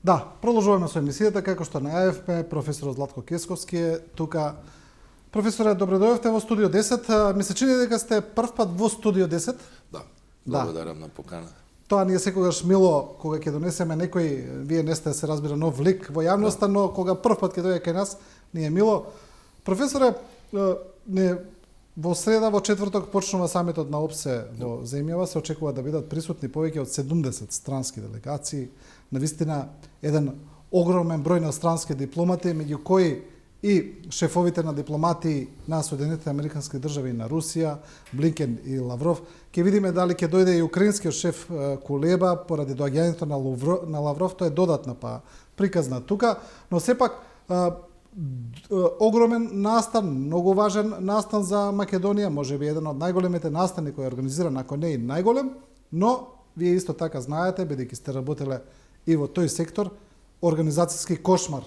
Да, продолжуваме со емисијата, како што најавивме, професор Златко Кесковски е тука. Професоре, добре дојдовте во студио 10. Ми се чини дека сте прв пат во студио 10. Да, благодарам на покана. Тоа ни е секогаш мило кога ќе донесеме некој, вие не сте, се разбира, нов лик во јавноста, но кога прв пат ќе дојде кај нас, ни е мило. Професоре, во среда, во четврток почнува самитот на ОПСЕ во земјава, се очекува да бидат присутни повеќе од 70 странски делегации. Навистина, еден огромен број на странски дипломати, меѓу кои и шефовите на дипломати на Соединетите Американски држави и на Русија, Блинкен и Лавров. Ќе видиме дали ќе дојде и украинскиот шеф Кулеба поради доаѓањето на Лавров, тоа е додатна приказна тука, но сепак огромен настан, многу важен настан за Македонија, можеби еден од најголемите настани кој е организиран, ако не и најголем, но вие исто така знаете, бидејќи сте работеле и во тој сектор, организацијски кошмар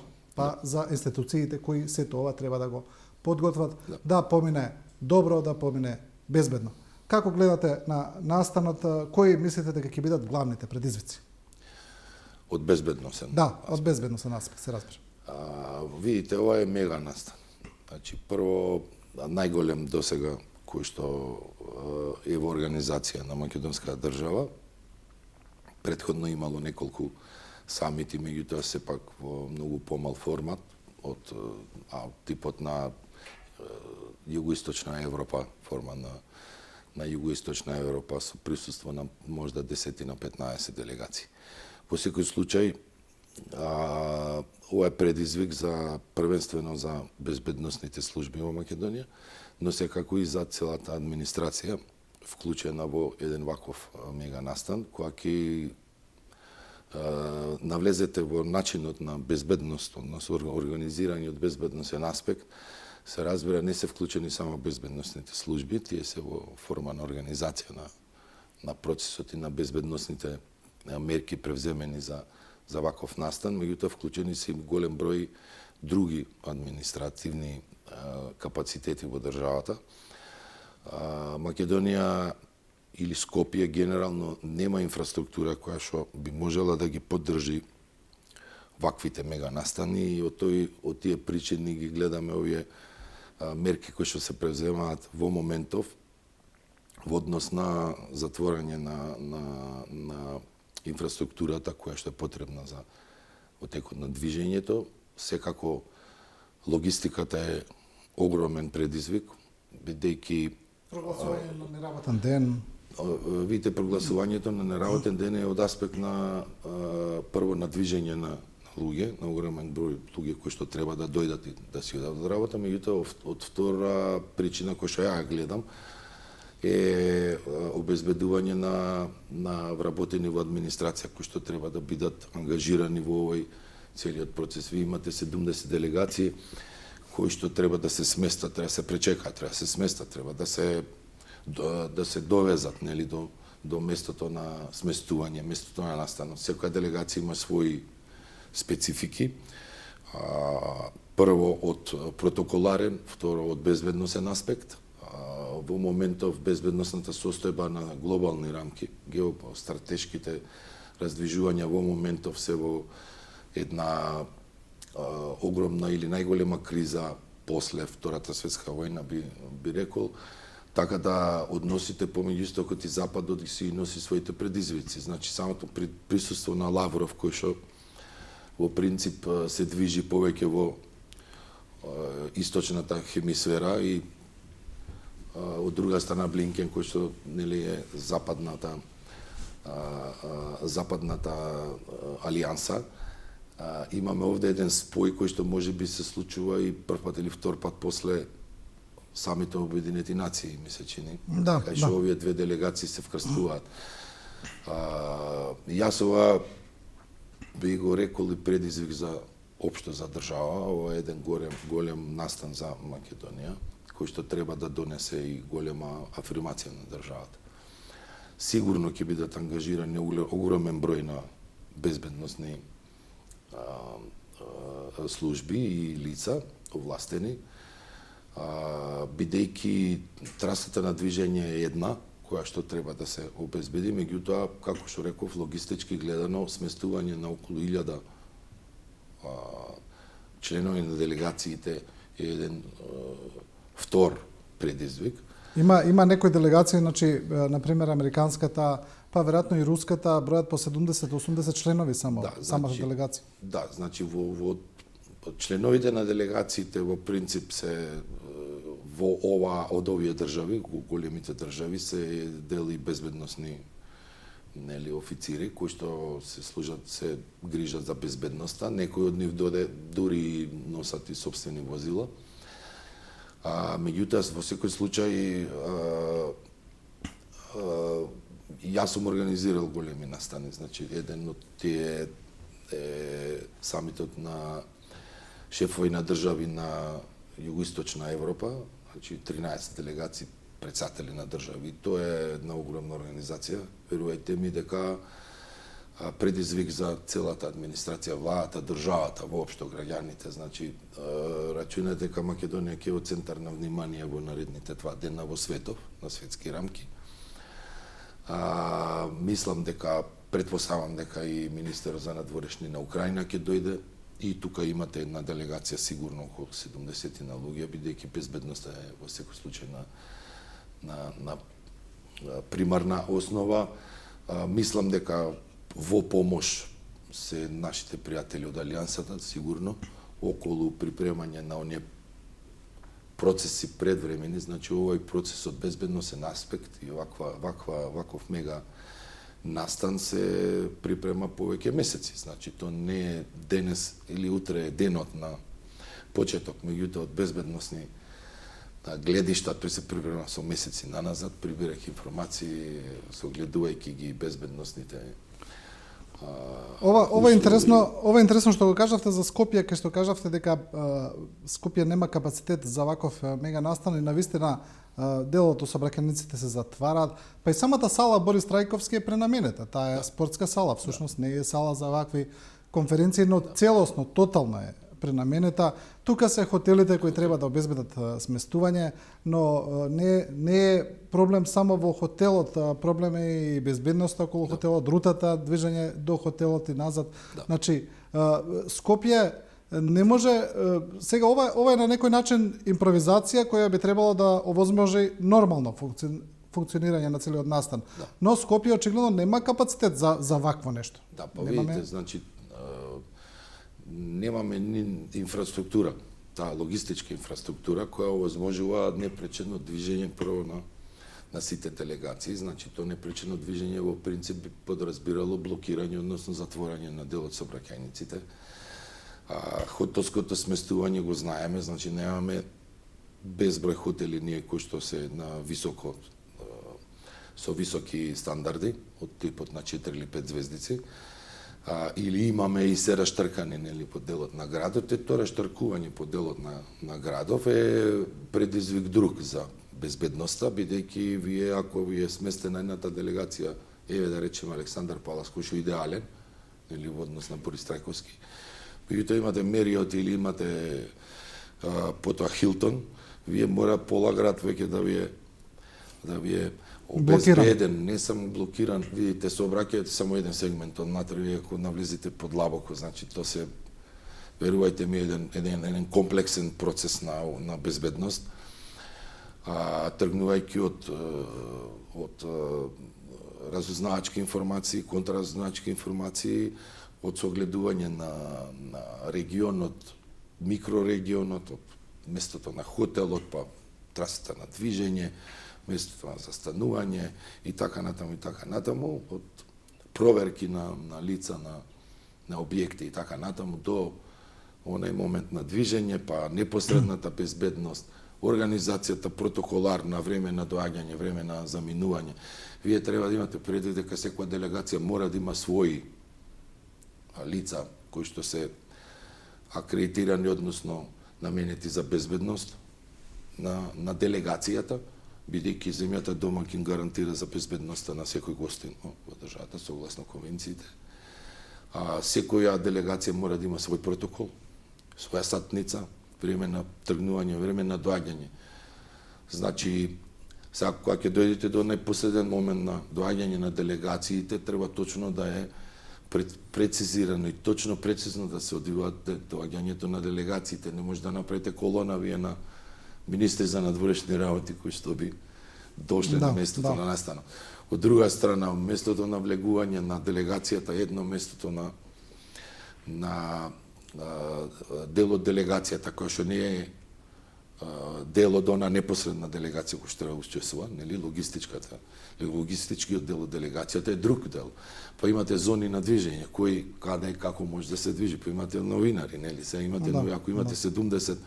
за институциите кои сето ова треба да го подготват, да помине добро, да помине безбедно. Како гледате на настанот, кои мислите дека ќе бидат главните предизвици? Од безбедносен. Да, од безбедносен аспект, се разбира. Видите, ова е мега настан. Значи, прво, најголем досега кој што е во организација на македонска држава. Претходно имало неколку самити, меѓутоа сепак во многу помал формат од типот на југоисточна Европа, форма на југоисточна Европа со присуство на можда 10 на 15 делегации. Во секој случај, ова е предизвик за првенствено за безбедносните служби во Македонија, но секако и за целата администрација, вклучена во еден ваков мега настан, која ќе навлезете во начинот на безбедност, односно организираниот безбедносен аспект, се разбира не се вклучени само безбедносните служби, тие се во форма на организација на процесот и на безбедносните мерки превземени за ваков настан, меѓутоа вклучени се и голем број други административни капацитети во државата. Македонија или Скопје генерално нема инфраструктура која што би можела да ги поддржи ваквите мега настани и од тие причини ги гледаме овие мерки кои што се превземаат во моментов во однос на затворање на инфраструктурата која што е потребна за отекот на движењето. Секако логистиката е огромен предизвик, бидејќи прогласување на неработен ден. Видите, прогласувањето на неработен ден е од аспект на прво на движење на луѓе, на огромен број луѓе кои што треба да дојдат и да си одат од работа, меѓутоа од втора причина која што ја гледам е обезбедување на вработени во администрација кои што треба да бидат ангажирани во овој целиот процес. Ви имате 70 делегации кои што треба да се сместат, треба да се пречекаат, треба да се сместат, треба да се довезат, нели, до местото на сместување, местото на настанот. Секоја делегација има своји специфики. Прво од протоколарен, второ од безбедносен аспект. Во моментов безбедносната состојба на глобални рамки, геостратешките раздвижувања во моментов се во една огромна или најголема криза после Втората светска војна, би рекол, така да односите помеѓу Истокот и Западот си носи своите предизвици. Значи, самото присуство на Лавров, кој што во принцип се движи повеќе во источната хемисфера и од друга страна Блинкен, кој што нели е западната алијанса. Имаме овде еден спој кој што може би се случува и прв пат или втор пат после самитот Обединети нации, ми се чини. Кај што овие две делегации се вкрстуваат. Јас ова би го рекол и предизвик за општо за држава. Ова е еден голем настан за Македонија, кој што треба да донесе и голема афирмација на државата. Сигурно ќе бидат ангажирани огромен број на безбедносни служби и лица овластени, бидејќи трасата на движење е една, која што треба да се обезбеди, меѓутоа, како што реков, логистички гледано, сместување на околу 1000 членови на делегациите е еден втор предизвик. Има некои делегации, значи, на пример американската, па веројатно и руската, бројат по 70-80 членови само, самата делегација. Да, значи во членовите на делегациите во принцип се во од овие држави, големите држави се дели безбедносни официри кои што се служат, се грижат за безбедноста. Некои од нив дури носат и сопствени возила. Меѓутоа, во секој случај, јас сум организирал големи настани. Значи, еден од тие самитот на шефови на држави на Југоисточна Европа, значи 13 делегации председатели на држави. Тоа е една огромна организација. Верувајте ми дека предизвик за целата администрација, владата, државата, воопшто граѓаните. Значи, рачунате дека Македонија ќе е во центар на внимание во наредните 2 дена во светов, на светски рамки. Мислам дека, претпоставам дека и министерот за надворешни на Украина ќе дојде, и тука имате една делегација сигурно околу 70 на луѓе, бидејќи безбедноста е во секој случај на примарна основа. Мислам дека во помош се нашите пријатели од Алијансата, сигурно, околу припремање на оние процеси предвремени. Значи, овој процес од безбедносен аспект и ваков мега настан се припрема повеќе месеци. Значи, то не е денес или утре е денот на почеток, меѓутоа од безбедносни гледишта, тој се припрема со месеци наназад, прибирајќи информации, согледувајќи ги безбедносните Ова е интересно што го кажавте за Скопје, кај што кажавте дека Скопје нема капацитет за ваков мега настан и навистина делото собраќаниците се затвараат, па и самата сала Борис Трајковски е пренаминета. Таа е спортска сала, всушност не е сала за вакви конференции, но целосно, тотално е пренаменета. Тука се хотелите кои треба да обезбедат сместување, но не е проблем само во хотелот, проблем е и безбедноста околу хотелот, рутата, движење до хотелот и назад. Значи, Скопје не може, сега ова е на некој начин импровизација која би требало да овозможи нормално функционирање на целиот настан. Но Скопје очигледно нема капацитет за вакво нешто. Да, па видите, значи немаме ни инфраструктура, таа логистичка инфраструктура која овозможува непречено движење прво на сите делегации. Значи, тоа непречено движење во принцип би подразбирало блокирање, односно затворање на дел од сообраќајниците. Хотелското сместување го знаеме, значи немаме безброј хотели ние кои што се на високо, со високи стандарди, од типот на 4 или 5 звездици, или имаме и се раштркани нели по делот на градот, тоа раштркување по делот на градов е предизвик друг за безбедноста, бидејќи вие, ако ви е сместена едната делегација, да речеме Александар Палас, кој што е идеален, нели во однос на Борис Трајковски, меѓутоа имате Мериот или имате потоа Хилтон, вие мора пола град веќе да ви е обезбеден, не само блокиран, видите, се обраќајте само еден сегмент од натре, вие ако навлезете подлабоко, значи то се, верувајте ми, еден комплексен процес на безбедност, тргнувајќи од разузнавачки информации, контраразузнавачки информации, од согледување на регионот, микрорегионот, од местото на хотелот, па трасата на движење, местото на застанување и така натаму, од проверки на лица на објекти и така натаму до онај момент на движење, па непосредната безбедност, организацијата протоколарна, време на доаѓање, време на заминување. Вие треба да имате предвид дека секоја делегација мора да има своји лица кои што се акредитирани, односно наменети за безбедност на делегацијата, бидејќи земјата домаќин гарантира за безбедноста на секој гостин во државата согласно конвенциите. Секоја делегација мора да има свој протокол, своја сатница, време на тргнување, време на доаѓање. Значи, сега кога ќе дојдете до најпоследен момент на доаѓање на делегациите, треба точно да е прецизирано и точно прецизно да се одвива доаѓањето на делегациите. Не може да направите колона вие на министри за надворешни работи кои што би дошле на местото на настанот. Од друга страна, местото на влегување на делегацијата, едно местото на дел од делегацијата кој што не е дел од она непосредна делегација која што треба учествува, нели, логистичкиот дел од делегацијата е друг дел. Па имате зони на движење, кој каде и како може да се движи, па имате новинари, нели, сега имате нови, ако имате 70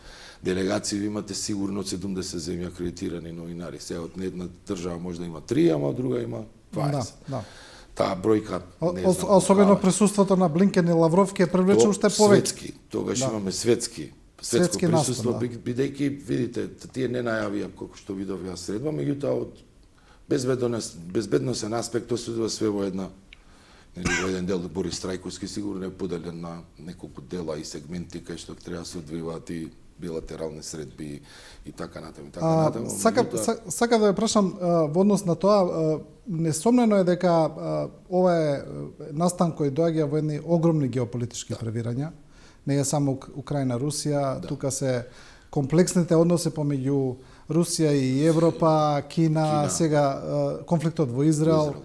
делегации, ви имате сигурно 70 земји акредитирани новинари. Сега од една држава може да има 3, ама од друга има 20. Таа бројка не знам. Особено присуството на Блинкен и Лавров ќе привлече уште повеќе. Светски, тогаш имаме светско присуство, бидејќи видите, тие не најавија како што видов ја средба, меѓутоа од безбедносен аспект осудува све во една, нели, во еден дел Борис Трајковски сигурно е поделен на неколку дела и сегменти кај што треба да се одвиваат и билатерални средби и така натаму. Сакам да ве прашам во однос на тоа, несомнено е дека ова е настан кој доаѓа во едни огромни геополитички превирања. Не е само Украина, Русија, тука се комплексните односи помеѓу Русија и Европа, Кина, сега конфликтот во Израел,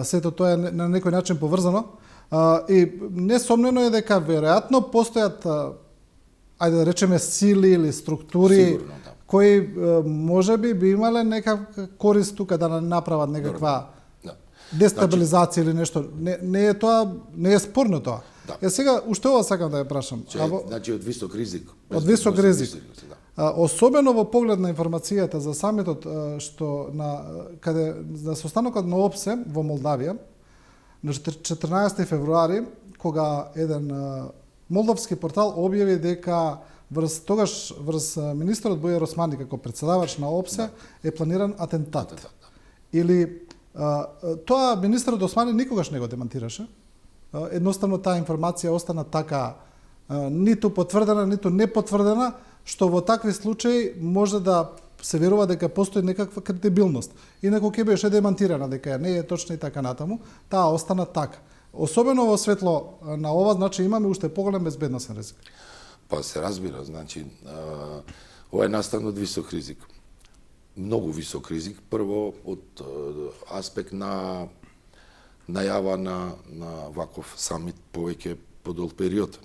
сето тоа е на некој начин поврзано. И несомнено е дека веројатно постојат, ајде да речеме, сили или структури кои можеби би имале некаква корист тука да направат некаква дестабилизација или нешто. Не е тоа, не е спорно тоа. Сега уште ова сакам да ја прашам. Значи од висок ризик. Од висок ризик. Особено во поглед на информацијата за самитот што каде на состанокот на ОПСЕ во Молдавија на 14 февруари, кога еден молдовски портал објави дека врз министерот Бојар Османи како претседавач на ОПСЕ е планиран атентат. Или тоа министерот Османи никогаш не го демантираше. Едноставно таа информација остана така ниту потврдена, ниту непотврдена, што во такви случаи може да се верува дека постои некаква кредибилност. Инаку ќе беше демантирана дека не е точно и така натаму, таа остана така. Особено во светло на ова, значи имаме уште поголем безбедносен ризик. Па се разбира, значи ова е настан од висок ризик. Многу висок ризик, прво од аспект на најава на ваков самит повеќе подолг период.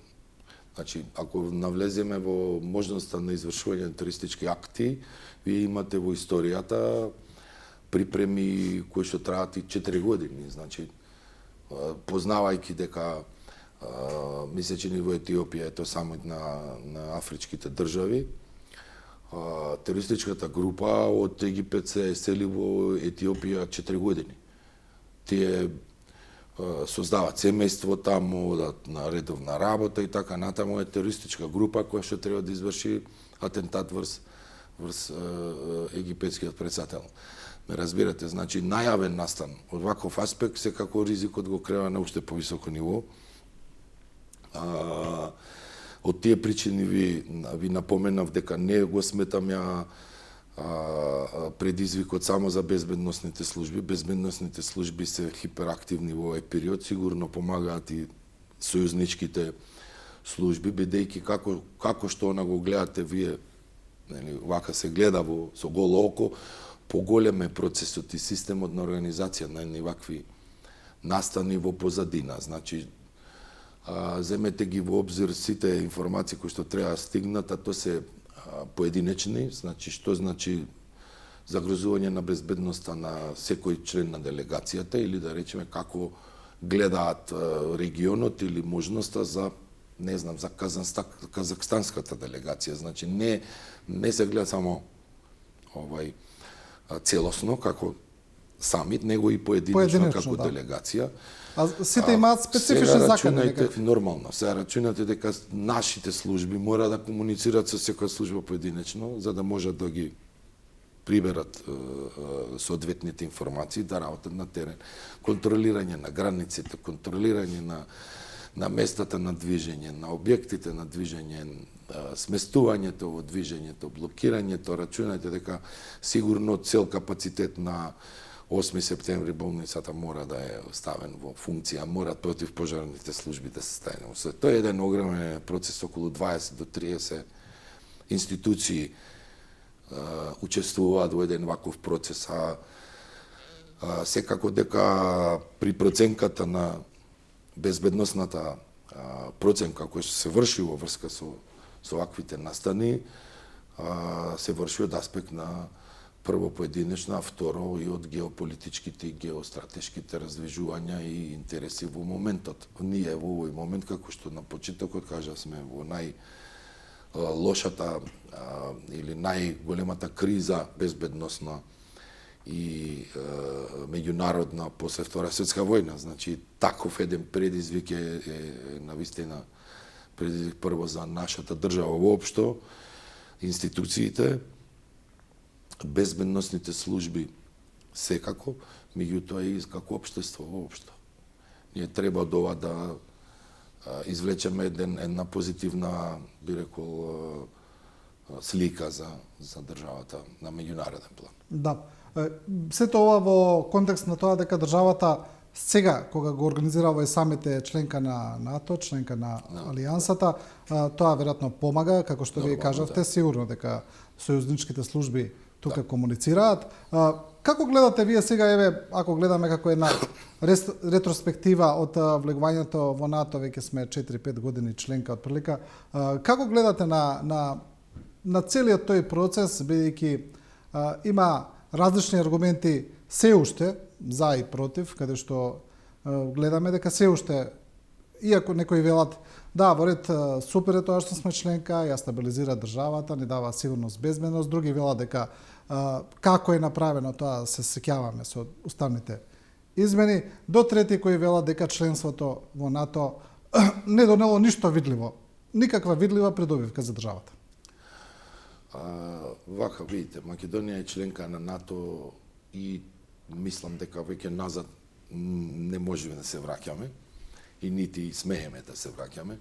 Значи, ако навлеземе во можноста на извршување на терористички акти, вие имате во историјата припреми кои што траат и 4 години. Значи, познавајќи дека мислечени во Етиопија, ето само на афричките држави, терористичката група од Египет се сели во Етиопија 4 години. Тие создаваат семејство таму, одат на редовна работа и така натаму, е терористичка група која што треба да изврши атентат врз египетскиот претседател. Ме разбирате, значи најавен настан од ваков аспект секако ризикот го крева на уште повисоко ниво. Од тие причини ви напоменав дека не го сметам ја предизвикот само за безбедносните служби. Безбедносните служби се хиперактивни во овој период, сигурно помагаат и сојузничките служби, бидејќи како што она го гледате вие, нели, вака се гледа со голо око, поголем е процесот и системот на организација на едни вакви настани во позадина. Значи, земете ги во обзир сите информации кои што треба да стигнат, а тоа се поединечни, значи што значи загрозување на безбедноста на секој член на делегацијата или да речеме како гледаат регионот или можноста за, не знам, за казахстанската делегација. Значи не се гледа само целосно како самит, него и поединечно како делегација. А сите имаат специфични закони некакви. Нормално. Сега рачунате дека нашите служби мора да комуницираат со секоја служба поединечно, за да можат да ги приберат соодветните информации, да работат на терен. Контролирање на границите, контролирање на местата на движење, на објектите на движење, сместувањето во движењето, блокирањето, рачунате дека сигурно цел капацитет на 8 септември болницата мора да е ставен во функција, мора против пожарните служби да се стане. Тоа е еден огромен процес, околу 20 до 30 институции учествуваат во еден ваков процес, секако дека при проценката на безбедносната проценка која се врши во врска со ваквите настани, се врши од аспект на прво поединечна, а второ и од геополитичките и геостратешките раздвижувања и интереси во моментот. Ние во овој момент, како што на почетокот кажа, сме во лошата или најголемата криза безбедносна и меѓународна после Втора светска војна. Значи, таков еден предизвик е навистина предизвик прво за нашата држава воопшто, институциите, безбедносните служби секако, меѓутоа и како општество воопшто. Ние треба од ова да извлечеме една позитивна, би рекол, слика за државата на меѓународен план. Да. Сето ова во контекст на тоа дека државата сега, кога го организирава и самите членка на НАТО, членка на Алијансата, тоа веројатно помага, како што вие кажавте, сигурно дека сојузничките служби тука комуницираат. Како гледате вие сега, еве, ако гледаме како една ретроспектива од влегувањето во НАТО, веќе сме 4-5 години членка од прилика, како гледате на целиот тој процес, бидејќи има различни аргументи се уште за и против, каде што гледаме дека се уште, иако некои велат, да, во ред супер е тоа што сме членка, ја стабилизира државата, ни дава сигурност, безбедност, други велат дека како е направено тоа, се сеќаваме со уставните измени, до трети кои велат дека членството во НАТО не донело ништо видливо, никаква видлива придобивка за државата. Вака, видите, Македонија е членка на НАТО и мислам дека веќе назад не можеме да се враќаме и нити смееме да се враќаме.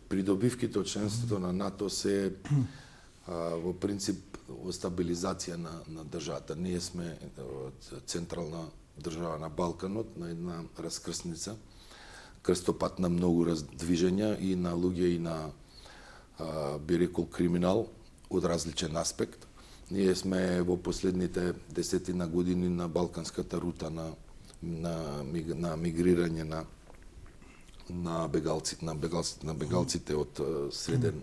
Придобивките од членството на НАТО се во принцип стабилизација на државата. Ние сме централна држава на Балканот, на една раскрсница, крстопат на многу раздвижења и на луѓе и на би рекол криминал од различен аспект. Ние сме во последните 10 години на балканската рута на мигрирање на бегалците од среден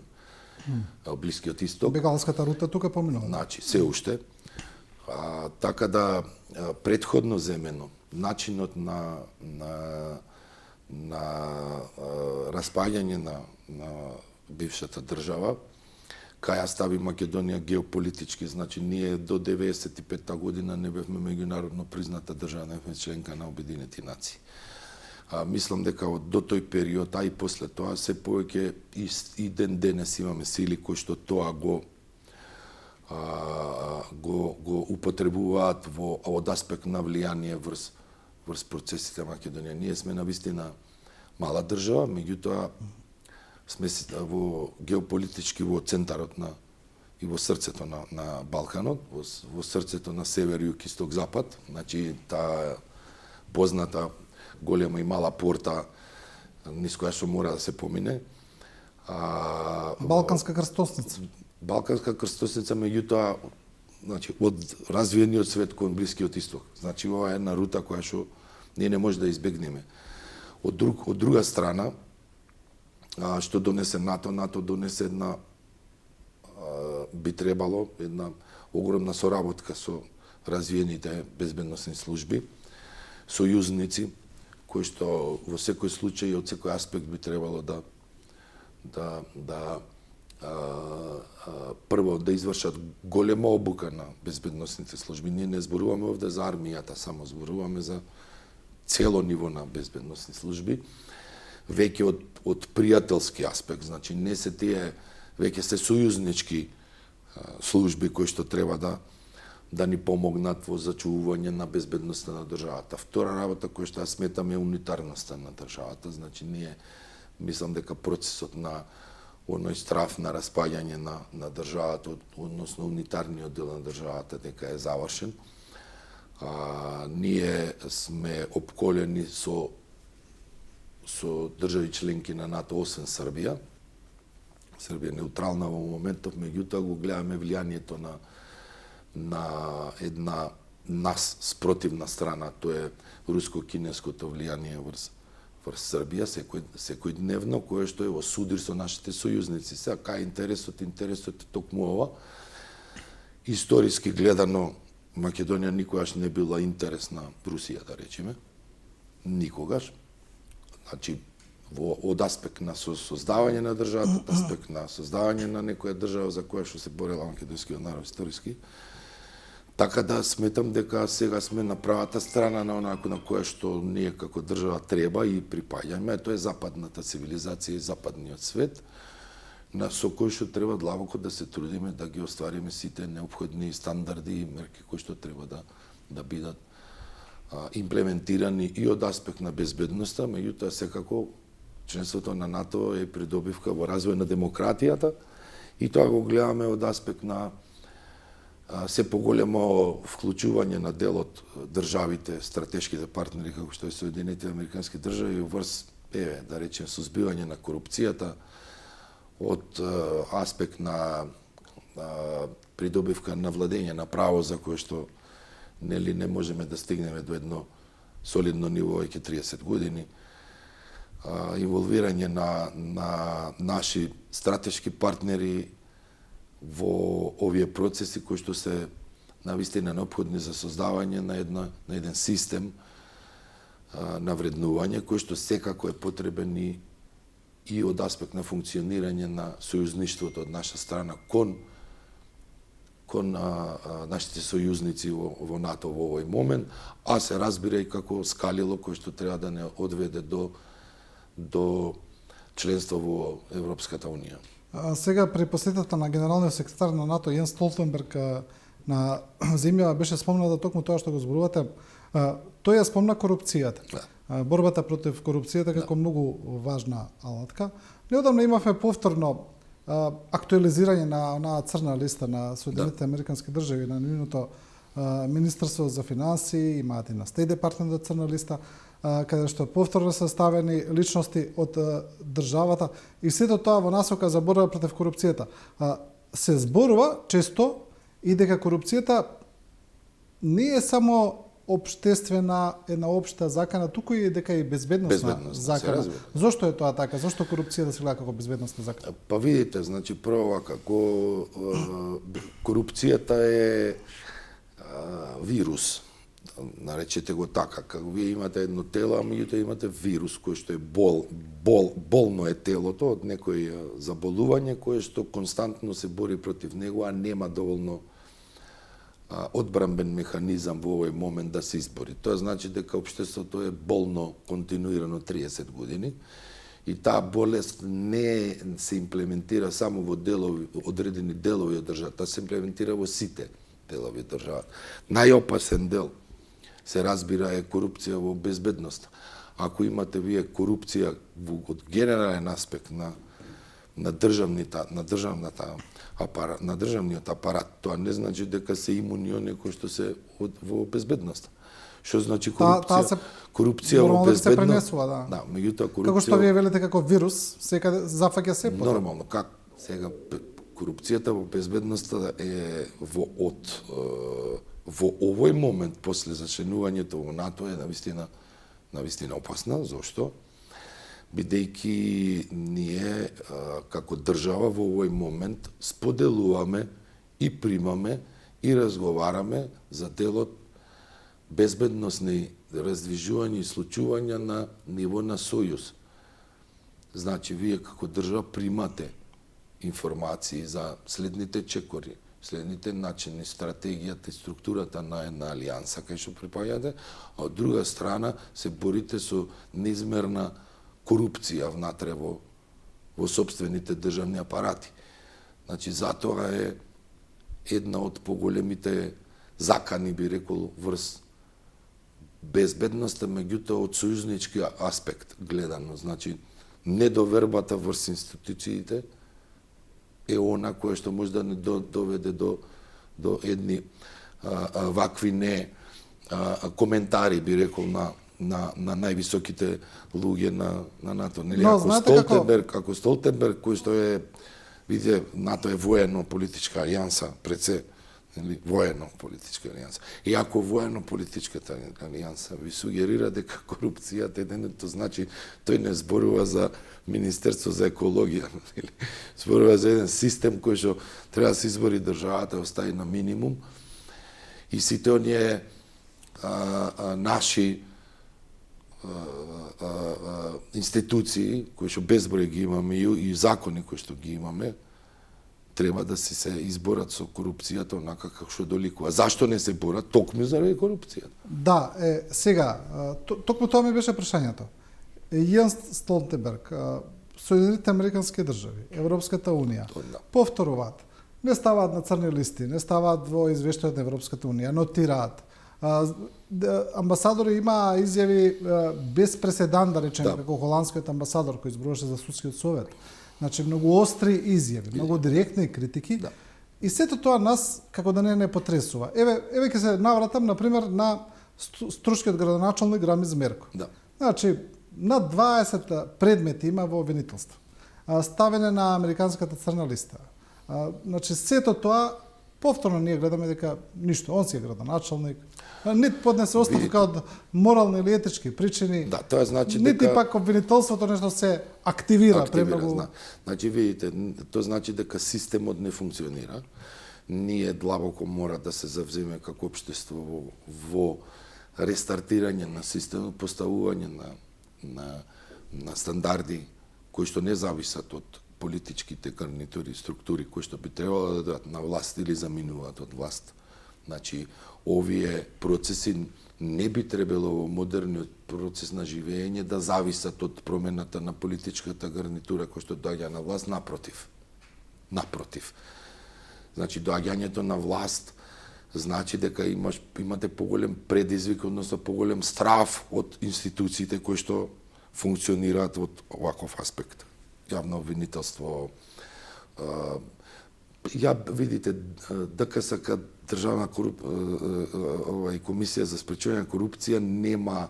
Блискиот исток. Бегалската рута тука поминува. Значи, се уште. Така да, претходно земено, начинот на распаѓање на бившата држава, кај ја стави Македонија геополитички, значи ние до 95-та година не бевме меѓународно призната држава, не бевме членка на Обединети нации. Мислам дека до тој период, а и после тоа, се повеќе и ден денес имаме сили кои што тоа го употребуваат од аспект на влијание врз процесите Македонија. Ние сме навистина мала држава, меѓутоа сме во геополитички во центарот и во срцето на Балканот, во срцето на север, југ, исток, запад. Значи, таа позната голема и мала порта низ која што мора да се помине. Балканска крстосница. Балканска крстосница, меѓутоа, значи, од развиениот свет кон Блискиот исток. Значи, ова е една рута која што ние не може да избегнеме. Од друга страна, што донесе НАТО? НАТО донесе една, би требало, една огромна соработка со развиените безбедносни служби, сојузници, кои што во секој случај и од секој аспект би требало да прво да извршат голема обука на безбедносните служби. Ние не зборуваме овде за армијата, само зборуваме за цело ниво на безбедносни служби, веќе од пријателски аспект, значи не се тие, веќе се сојузнички служби кои што треба да ни помогнат во зачувување на безбедноста на државата. Втора работа која што ја сметаме е унитарноста на државата, значи ние мислам дека процесот на оној страв на распаѓање на државата, односно унитарниот дел на државата, дека е завршен. ние сме опколени со држави членки на НАТО, освен Србија. Србија е неутрална во моментов, меѓутоа го гледаме влијанието на една нас спротивна страна, тоа е руско-кинеското влијание врз Србија секој дневно, кое што е во судир со нашите сојузници. Сега, кај интересот е токму ова. Историски гледано, Македонија никогаш не била интерес на Русија, да речеме. Никогаш. Значи, од аспект на создавање на државата, од аспект на создавање на некоја држава за која што се борела македонскиот народ историски. Така да сметам дека сега сме на правата страна на онако на која што ние како држава треба и припаѓаме, тоа е западната цивилизација и западниот свет, со кој што треба длабоко да се трудиме да ги оствариме сите неопходни стандарди и мерки кои што треба да бидат имплементирани и од аспект на безбедноста, меѓутоа секако членството на НАТО е придобивка во развој на демократијата и тоа го гледаме од аспект на се поголемо вклучување на дел од државите, стратешките партнери како што е Соединетите Американски држави врз, да речем, сузбивање на корупцијата, од аспект на придобивка на владење на право за кое што не можеме да стигнеме до едно солидно ниво веќе 30 години, инволвирање на наши стратешки партнери во овие процеси кои што се навистина неопходни за создавање на еден систем на вреднување кој што секако е потребен и од аспект на функционирање на сојузништвото од наша страна кон нашите сојузници во НАТО во овој момент, а се разбира и како скалило кој што треба да не одведе до членство во Европската Унија. Сега при посетата на генералниот секретар на НАТО Јенс Столтенберг на земја беше спомнато токму тоа што го зборувате. Тој ја спомна корупцијата. Да. Борбата против корупцијата како многу важна алатка. Неодамна имавме повторно актуализирање на црна листа на Соединетите Американски држави, на нивното Министерство за финансии, имаат и на Стејт департамент црна листа, каде што повторно составени личности од државата и сето тоа во насока за борба против корупцијата. Се зборува често и дека корупцијата не е само општествена, една општа закана, туку и дека и безбедносна закана. Зошто е тоа така? Зошто корупцијата се гледа како безбедносна закана? Па видите, значи прво како корупцијата е вирус. Наречете го така, како вие имате едно тело, а меѓутоа имате вирус кој што е болно е телото од некој заболување кое што константно се бори против него, а нема доволно одбранбен механизам во овој момент да се избори. Тоа значи дека општеството е болно континуирано 30 години и таа болест не се имплементира само во одредени делови од државата, се имплементира во сите делови од државата. Најопасен дел се разбира е корупција во безбедноста. Ако имате вие корупција од генерален аспект на државниот апарат, тоа не значи дека се имуни оние кои што се во безбедноста. Што значи корупција? Корупција во безбедност се пренесува, да, меѓутоа корупција. Како што вие велите како вирус, секаде зафаќа се по. Нормално, как сега корупцијата во безбедноста е во овој момент после зачленувањето во НАТО е навистина опасна. Зошто? Бидејќи ние како држава во овој момент споделуваме и примаме и разговараме за делот безбедносни раздвижувања и случувања на ниво на сојуз. Значи, вие како држава примате информации за следните чекори, следните начини, стратегијата и структурата на една алијанса кај што припаѓате, а од друга страна се борите со неизмерна корупција внатре во сопствените државни апарати. Значи, затоа е една од поголемите закани, би рекол, врз безбедноста, меѓутоа од сојузнички аспект гледано. Значи, недовербата врз институциите е она кое што може да не доведе до едни вакви коментари, би рекол, на највисоките луѓе на НАТО. Нели, Но, ако знаете Столтенберг, кој што е, видите, НАТО е военно-политичка алијанса, пред се, нели, военно-политичка алијанса. И ако военно-политичката алијанса ви сугерира дека корупцијата е тоа значи тој не зборува за Министерство за екологија, нели? Зборува за еден систем кој што треба да се избори државата, остави на минимум, и сите оние наши институции кои што безброј ги имаме и закони кои што ги имаме, треба да се изборат со корупцијата онака како што доликува. Зашто не се борат? Токму заради корупцијата. Да, сега, токму тоа ми беше прашањето. Јанс Столтенберг, Соединените американски држави, Европската унија, повторуваат. Не ставаат на црни листи, не ставаат во извештајот на Европската унија, нотираат. Амбасадори има изјави без преседан, да речеме, како холандскиот амбасадор кој зборуваше за Судскиот совет. Значи, многу остри изјави, многу директни критики. Да. И сето тоа нас, како да не потресува. Еве ќе се навратам, например, на струшкиот градоначалник Рамиз Мерко. Да. Значи, над 20 предмети има во обвинителство. Ставење на американската црна листа. Значи, сето тоа, повторно ние гледаме дека ништо, он си е градоначалник, нит поднесе оставка од морални или етички причини. Да, тоа значи дека нити пак обвинителството нешто се активира премногу. Значи видите, тоа значи дека системот не функционира. Ние длабоко мора да се завземе како општество во рестартирање на системот, поставување на стандарди кои што не зависат од политичките гарнитури, структури кои што би требало да дадат на власт или заминуваат од власт. Значи, овие процеси не би требало во модерниот процес на живење да зависат од промената на политичката гарнитура која што доаѓа на власт, напротив. Напротив. Значи, доаѓањето на власт значи дека имате поголем предизвик, односно поголем страв од институциите кои што функционираат од оваков аспект. Јавно обвинителство. Ја видите, ДКСК, Државна комисија за спречување на корупција нема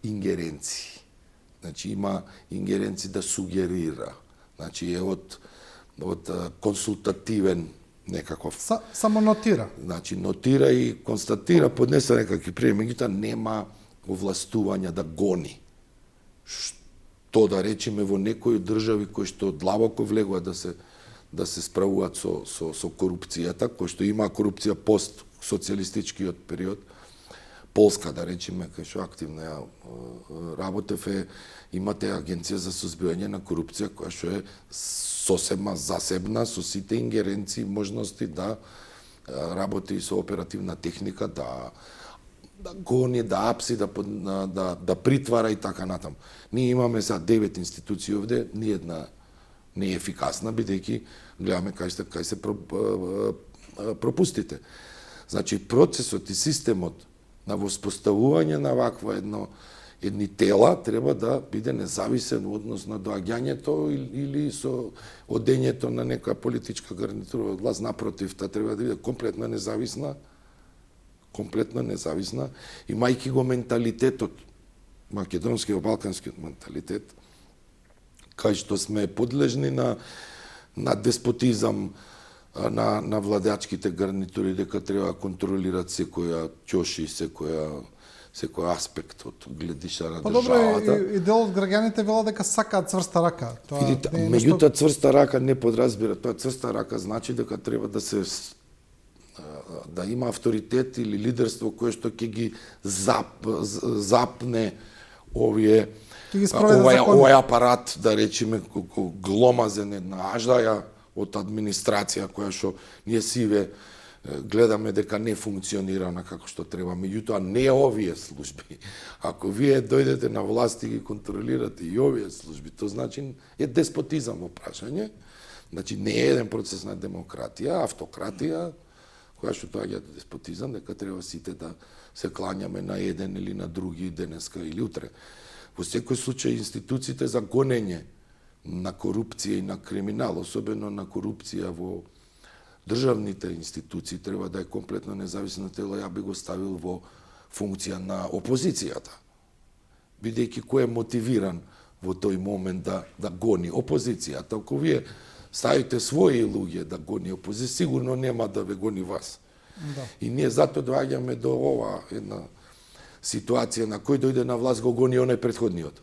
ингеренции. Значи има ингеренции да сугерира. Значи е од консултативен некаков. Само нотира. Значи нотира и констатира, поднесе некакви приеми, меѓутоа нема овластување да гони. Што да речеме во некои држави кои што длабоко влегуваат да се справуваат со корупцијата, кој што има корупција пост социјалистичкиот период. Полска, да речеме, кај што активно ја работев, имате агенција за сузбивање на корупција која што е сосема засебна со сите ингеренции, можности да работи со оперативна техника, да гони, да апси, да притвара и така натаму. Ние имаме сега 9 институции овде, ни една не е ефикасна, бидејќи гледаме кај се пропустите. Значи, процесот и системот на воспоставување на вакво едни тела треба да биде независен во однос на доаѓањето или со одењето на некоја политичка гарнитура од власт. Напротив, таа треба да биде комплетно независна, имајќи го менталитетот, македонскиот, балканскиот менталитет, кај што сме подлежни на деспотизам на владеачките гарнитури, дека треба да контролират секоја ќоши, секој аспект од гледишта на државата. Добро, и дел од граѓаните велат дека сакаат цврста рака. Видите, меѓутоа цврста рака не подразбира, тоа цврста рака значи дека треба да има авторитет или лидерство кое што ќе ги запне овој апарат, да речеме, гломазен, една аждаја од администрација која што ние сиве гледаме дека не функционира на како што треба. Меѓутоа не овие служби. Ако вие дојдете на власт и ги контролирате и овие служби, тоа значи е деспотизам во прашање. Значи не е еден процес на демократија, автократија, која што доаѓа до деспотизам, дека треба сите да се клањаме на еден или на други денеска или утре. Во секој случај институциите за гонење на корупција и на криминал, особено на корупција во државните институции, треба да е комплетно независно тело. Ја би го ставил во функција на опозицијата. Бидејќи кој е мотивиран во тој момент да гони опозицијата, ако вие ставите своји луѓе да гони опозиција, сигурно нема да ве гони вас. Да. И ние затоа доаѓаме до ова една ситуација на кој дојде на власт го гони онај претходниот.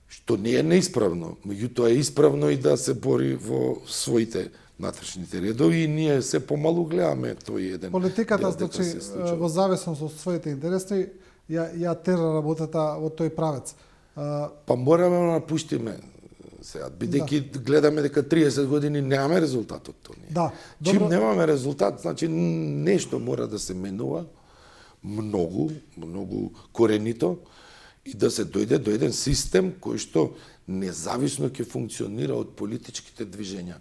Што не е неисправно, меѓутоа е исправно и да се бори во своите натрешните редови и ние се помалу гледаме тој еден Политиката, дел дека значи, се случува. во зависност од своите интереси, ја тера работата во тој правец. Па мораме да напуштиме сега, бидејќи гледаме дека 30 години немаме резултат од тоа. Да, Чим добро. немаме резултат, значи нешто мора да се менува многу коренито и да се дојде до еден систем кој што независно ќе функционира од политичките движења.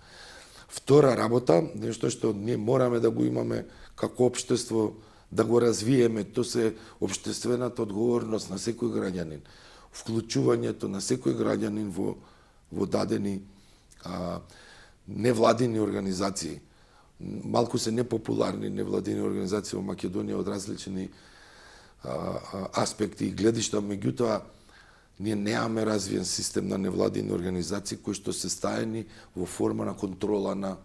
Втора работа, нешто што ние мораме да го имаме како општество, да го развиеме, тоа се општествената одговорност на секој граѓанин. Вклучувањето на секој граѓанин во дадени невладини организации. Малку се непопуларни невладини организации во Македонија од различни аспекти и гледишта, меѓутоа ние немаме развиен систем на невладини организации кои што се стаени во форма на контрола на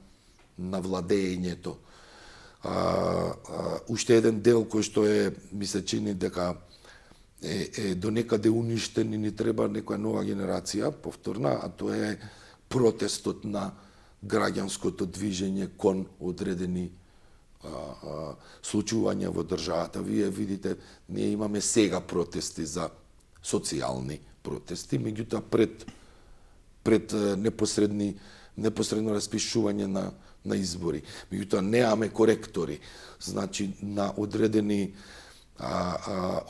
владеењето. Уште еден дел кој што ми се чини дека е до некаде уништен и ни треба некоја нова генерација, повторна, а тоа е протестот на граѓанското движење кон одредени случувања во државата. Вие видите, ние имаме сега протести за социјални протести, меѓутоа пред непосредно распишување на избори. Меѓутоа немаме коректори, значи на одредени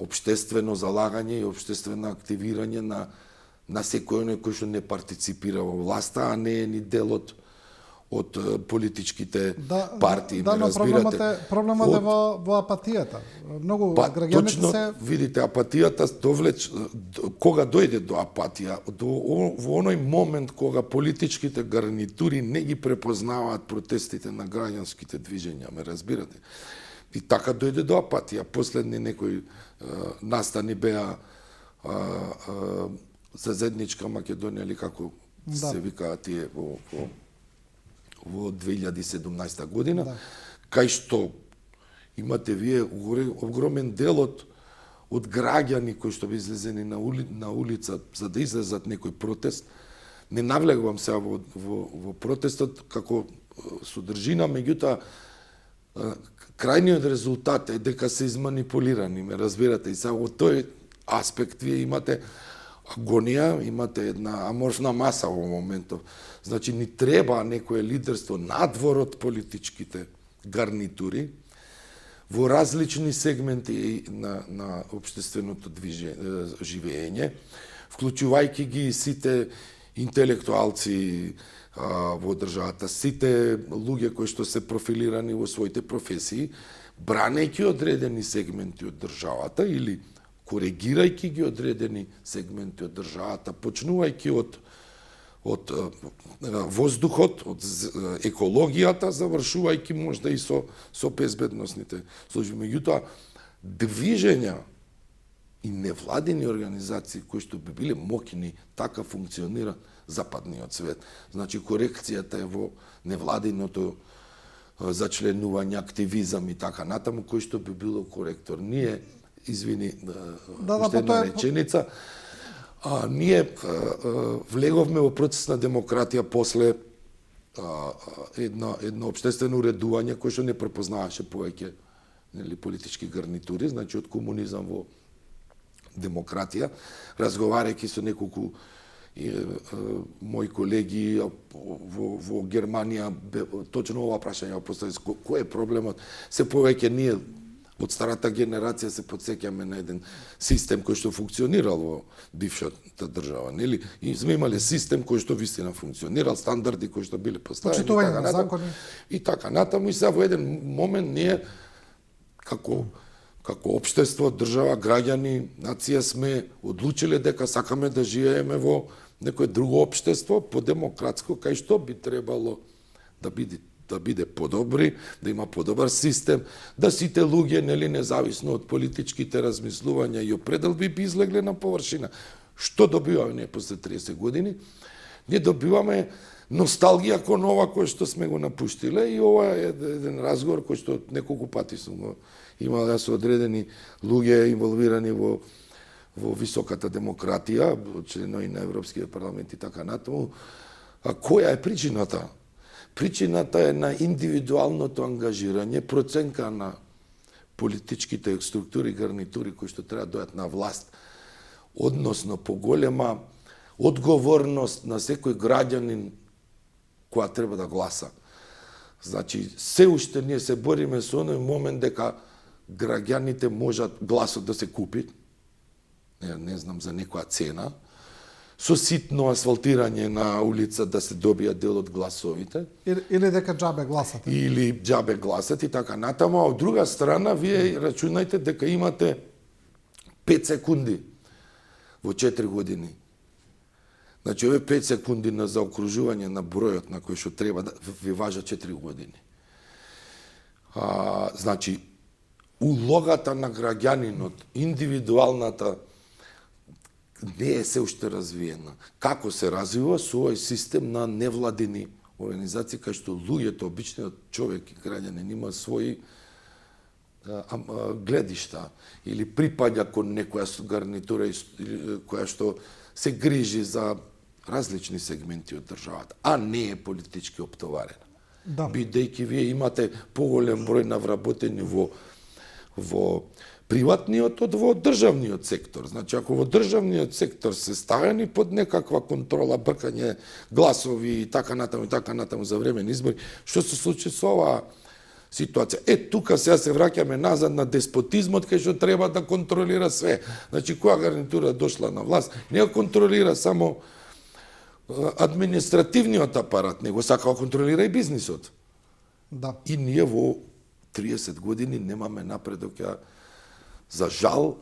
општествено залагање и општествено активирање на секој оној кој што не партиципира во власта, а не е ни дел од политичките партии, да, но разбирате. проблемот е во апатијата. Многу граѓаните точно, се видите, апатијата кога дојде до апатија, во оној момент кога политичките гарнитури не ги препознаваат протестите на граѓанските движења, ме разбирате? И така дојде до апатија. Последни некои настани беа за заедничка Македонија, или како се викаат тие во 2017 година, кај што имате вие огромен дел од граѓани кои што би излезени на улица за да излезат некој протест. Не навлегувам сега во протестот како содржина, меѓутоа крајниот резултат е дека се изманипулирани, ме разбирате, и сега во тој аспект вие имате агонија, имате една аморфна маса во моментов. Значи, ни треба некое лидерство надвор од политичките гарнитури во различни сегменти на општественото живење, вклучувајќи ги сите интелектуалци во државата, сите луѓе кои што се профилирани во своите професии, бранејќи одредени сегменти од државата или коригирајќи ги одредени сегменти од државата, почнувајќи од воздухот, од екологијата, завршувајќи можда и со безбедносните служби. Меѓутоа, движења и невладини организации кои што би биле моќни, така функционира западниот свет. Значи, корекцијата е во невладиното зачленување, активизам и така натаму, кој што би било коректор. Ние, извини, уште една реченица, ние влеговме во процес на демократија после едно општествено уредување кој што не препознаваше повеќе политички гарнитури, значи од комунизам во демократија, разговарајќи со неколку мои колеги во Германија, точно ова прашање постави, кој е проблемот? Се повеќе ние од старата генерација се потсеќаме на еден систем кој што функционирал во бившата држава, нели? И сме имале систем кој што вистина функционирал, стандарди кои што биле поставени, почитување на закони и така натаму, и сега во еден момент ние како општество, држава, граѓани, нација сме одлучиле дека сакаме да живееме во некое друго општество, по-демократско, кај што би требало да биде да биде подобри, да има подобар систем, да сите луѓе, нели, независно од политичките размислувања и определби, би излегле на површина. Што добиваме ние после 30 години? Ние добиваме носталгија кон ова кој што сме го напуштиле, и ова е еден разговор кој што неколку пати сум го имал со одредени луѓе инволвирани во високата демократија, членови на Европскиот парламент и така натаму. А која е причината? Причината е на индивидуалното ангажирање, проценка на политичките структури и гарнитури кои што треба да дојат на власт, односно поголема одговорност на секој граѓанин која треба да гласа. Значи, се уште ние се бориме со оној момент дека граѓаните можат гласот да се купи, не знам за некоја цена, со ситно асфалтирање на улица да се добија дел од гласовите. Или дека џабе гласате. Или џабе гласат и така натаму, а од друга страна вие рачунајте дека имате 5 секунди во 4 години. Значи, овие 5 секунди на заокружување на бројот на кој што треба да ви важат 4 години. Значи, улогата на граѓанинот, индивидуалната, не е се уште развиена. Како се развива со овој систем на невладини организации, кај што луѓето, обичниот човек и граѓанин има своји гледишта или припаѓа кон некоја гарнитура која што се грижи за различни сегменти од државата, а не е политички оптоварена. Да. Бидејќи вие имате поголем број на вработени во приватниот од во државниот сектор. Значи, ако во државниот сектор се ставени под некаква контрола, бркање гласови и така натаму за време на избори, што се случи со оваа ситуација? Тука сега се враќаме назад на деспотизмот, кај што треба да контролира све. Значи, која гарнитура дошла на власт, не ја контролира само административниот апарат, него сака да контролира и бизнисот. Да. И ние во 30 години немаме напредок. За жал,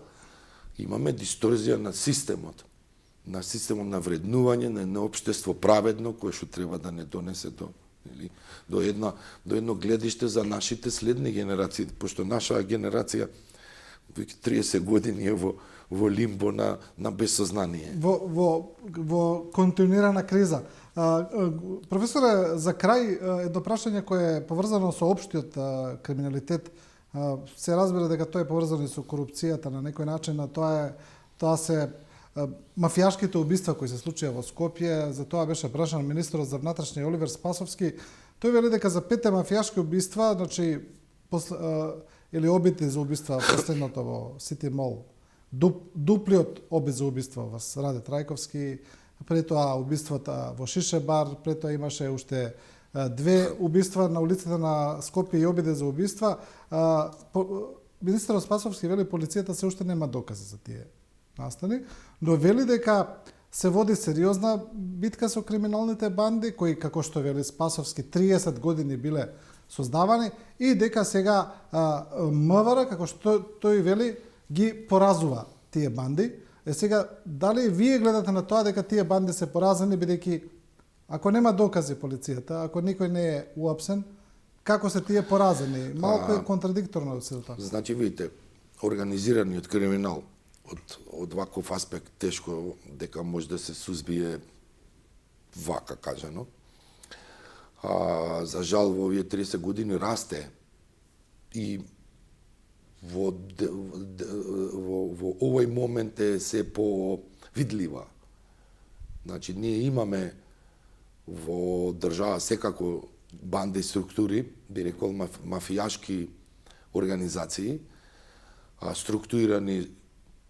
имаме дисторзија на системот на вреднување, на едно општество праведно, кое што треба да не донесе до едно гледиште за нашите следни генерации, пошто наша генерација 30 години е во лимбо на безсознание. Во континуирана криза. Професоре, за крај, едно прашање кое е поврзано со општиот криминалитет. Се разбира дека тоа е поврзано и со корупцијата на некој начин, а тоа се мафијашките убиства кои се случија во Скопје. За тоа беше прашан министерот за внатрешни Оливер Спасовски. Тој вели дека за 5 мафијашки убиства, значи или обиди за убиства, последното во Сити Мол, дуплиот обид за убиства во Раде Трајковски, пред тоа убиствата во Шишебар, пред тоа имаше уште 2 убиства на улиците на Скопје и обиде за убиства. Министерот Спасовски вели полицијата се уште нема докази за тие настани, но вели дека се води сериозна битка со криминалните банди, кои, како што вели Спасовски, 30 години биле создавани, и дека сега МВР, како што тој вели, ги поразува тие банди. Сега, дали вие гледате на тоа дека тие банди се поразени, бидејќи ако нема докази полицијата, ако никој не е уапсен, како се тие поразени? Малку е контрадикторно од сето. Значи, видите, организираниот криминал од ваков аспект тешко дека може да се сузбие вака кажано. За жал во овие 30 години расте и во овој момент е се повидлива. Значи, ние имаме во држава секако банди структури, би рекол мафијашки организации, структурирани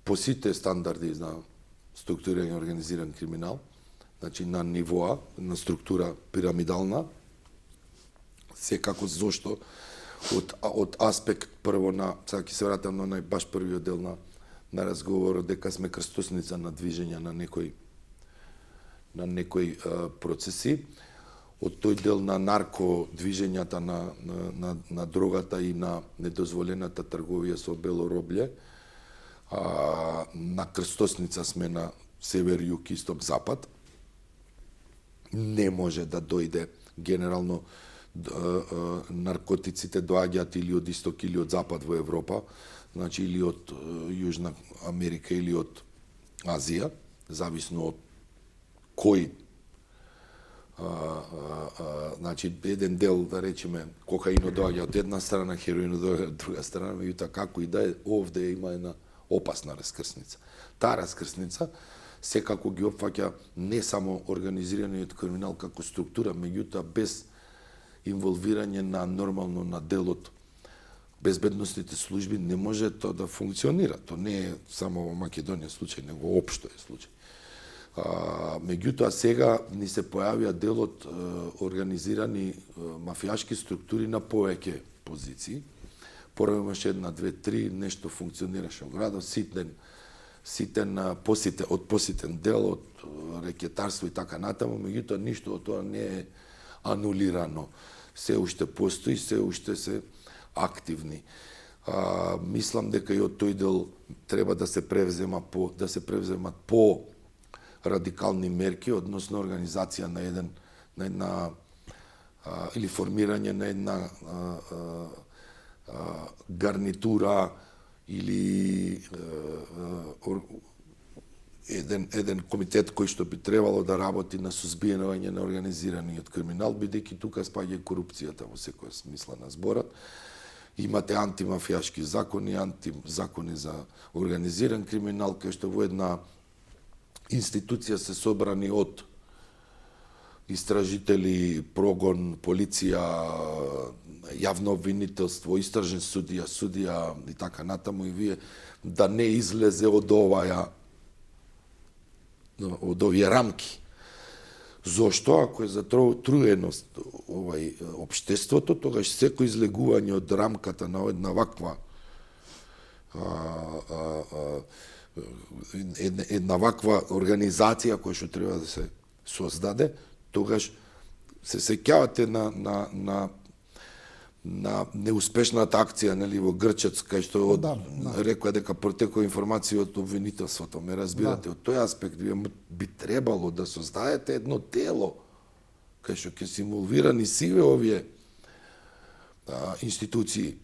по сите стандарди на структуриран и организиран криминал, значи на нивоа, на структура пирамидална, секако зошто од аспект прво на, сега ќе се вратам на баш првиот дел на разговорот, дека сме крстосница на движење на некои процеси, од тој дел на нарко движењата на дрогата и на недозволената трговија со бело робле, на крстосница сме на север, југ, исток, запад. Не може да дојде генерално наркотиците доаѓаат или од исток или од запад во Европа, значи или од Јужна Америка или од Азија, зависно од кој значи еден дел, да речеме, кокаинот доаѓа од една страна, хероинот доаѓа од друга страна, меѓутоа како и да е, овде има една опасна раскрсница. Таа раскрсница секако ги опфаќа не само организираниот криминал како структура, меѓутоа без инволвирање на нормално на делот безбедносните служби не може тоа да функционира. Тоа не е само во Македонија случај, него општо е случај. Меѓутоа сега ни се појавија делот организирани мафијашки структури на повеќе позиции. Порано имаше една, две, три, нешто функционираше во градот, поситен дел од рекетарство и така натаму, меѓутоа ништо од тоа не е анулирано. Се уште постои, се уште се активни. Мислам дека и од тој дел треба да се превземат по радикални мерки, односно организација на една или формирање на една гарнитура или еден комитет кој што би требало да работи на сузбијање на организираниот криминал, бидејќи тука спаѓа корупцијата во секоја смисла на зборот. Имате антимафијашки закони, антизакони за организиран криминал, кај што во една институција се собрани од истражители, прогон, полиција, јавно обвинителство, истражен судија и така натаму, и вие да не излезе од овие рамки. Зошто? Ако е затруеност општеството, тогаш секој излегување од рамката на една ваква една ваква организација која што треба да се создаде, тогаш се сеќавате на неуспешната акција, нели, во Грчец, кај што рекоа дека протекува информација од обвинителството, ме разбирате. Од тој аспект би требало да создадете едно тело кај што ќе се инволвирани сиве овие институции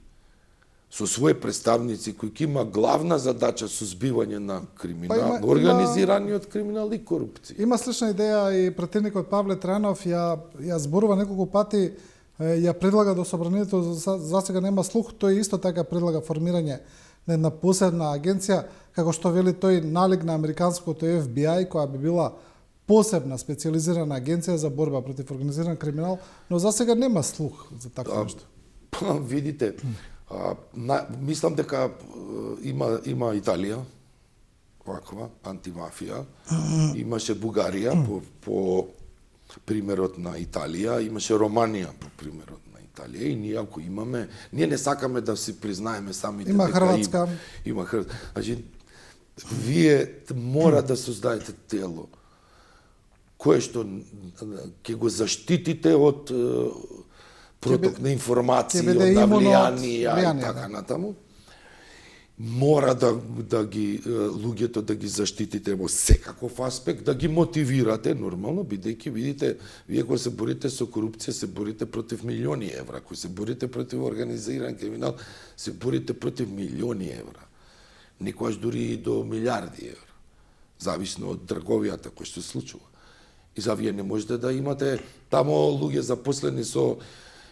со своји представници кои ќе има главна задача сузбивање на криминал, организираниот криминал и корупција. Има слична идеја и претедникот Павле Трајанов ја зборува неколку пати, ја предлага до собранието, за сега нема слух, тој исто така предлага формирање на една посебна агенција, како што вели тој налик на американското FBI, која би била посебна специјализирана агенција за борба против организиран криминал, но за сега нема слух за такво нешто. Видите, мислам дека има Италија, ваква антимафија, имаше Бугарија по примерот на Италија, имаше Романија по примерот на Италија, и ние ако имаме, ние не сакаме да си признаеме самите дека Хрватска. Има Хрватска. Значи, вие мора да создадете тело кое што ќе го заштитите од проток на информација, од влијанија и така натаму. Мора да ги луѓето да ги заштитите во секаков аспект, да ги мотивирате нормално, бидејќи видите, вие кога се борите со корупција, се борите против милиони евра, кога се борите против организиран криминал, се борите против милиони евра. Некојаш дури и до милиарди евра, зависно од трговијата која што се случува. И за вие не можете да имате тамо луѓе запослени со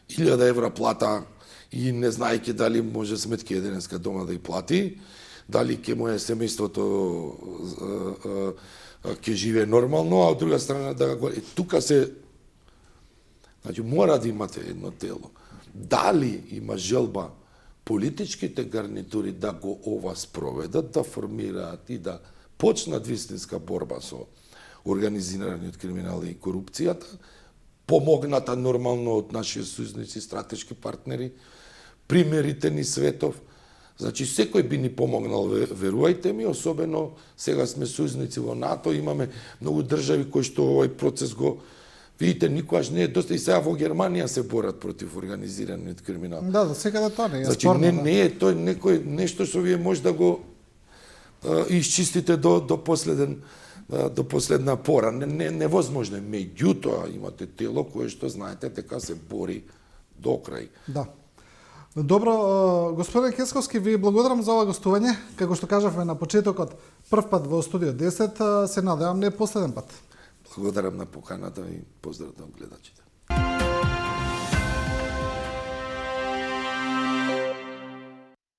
1000 евра плата и не знаејќи дали може сметки денеска дома да ја плати, дали ќе му е семејството ќе живее нормално, а од друга страна да го... Тука се... Значи, мора да имате едно тело. Дали има желба политичките гарнитури да го ова спроведат, да формираат и да почнат вистинска борба со организираниот криминал и корупцијата, помогната нормално од нашите сојузници, стратешки партнери, примерите ни светов. Значи, секој би ни помогнал, верувајте ми, особено сега сме сојузници во НАТО, имаме многу држави кои што овој процес го... Видите, никогаш не е доста, и сега во Германија се борат против организираниот криминал. Да, секаде тоа не е значи, спорно. Не е тој некој нешто што вие може да го исчистите до последна пора. Невозможно е. Меѓутоа имате тело кое што знаете дека се бори до крај. Да. Добро, господин Кесковски, ви благодарам за ова гостување. Како што кажавме на почетокот, прв пат во студио 10, се надевам не последен пат. Благодарам на поканата и поздрав на гледачите.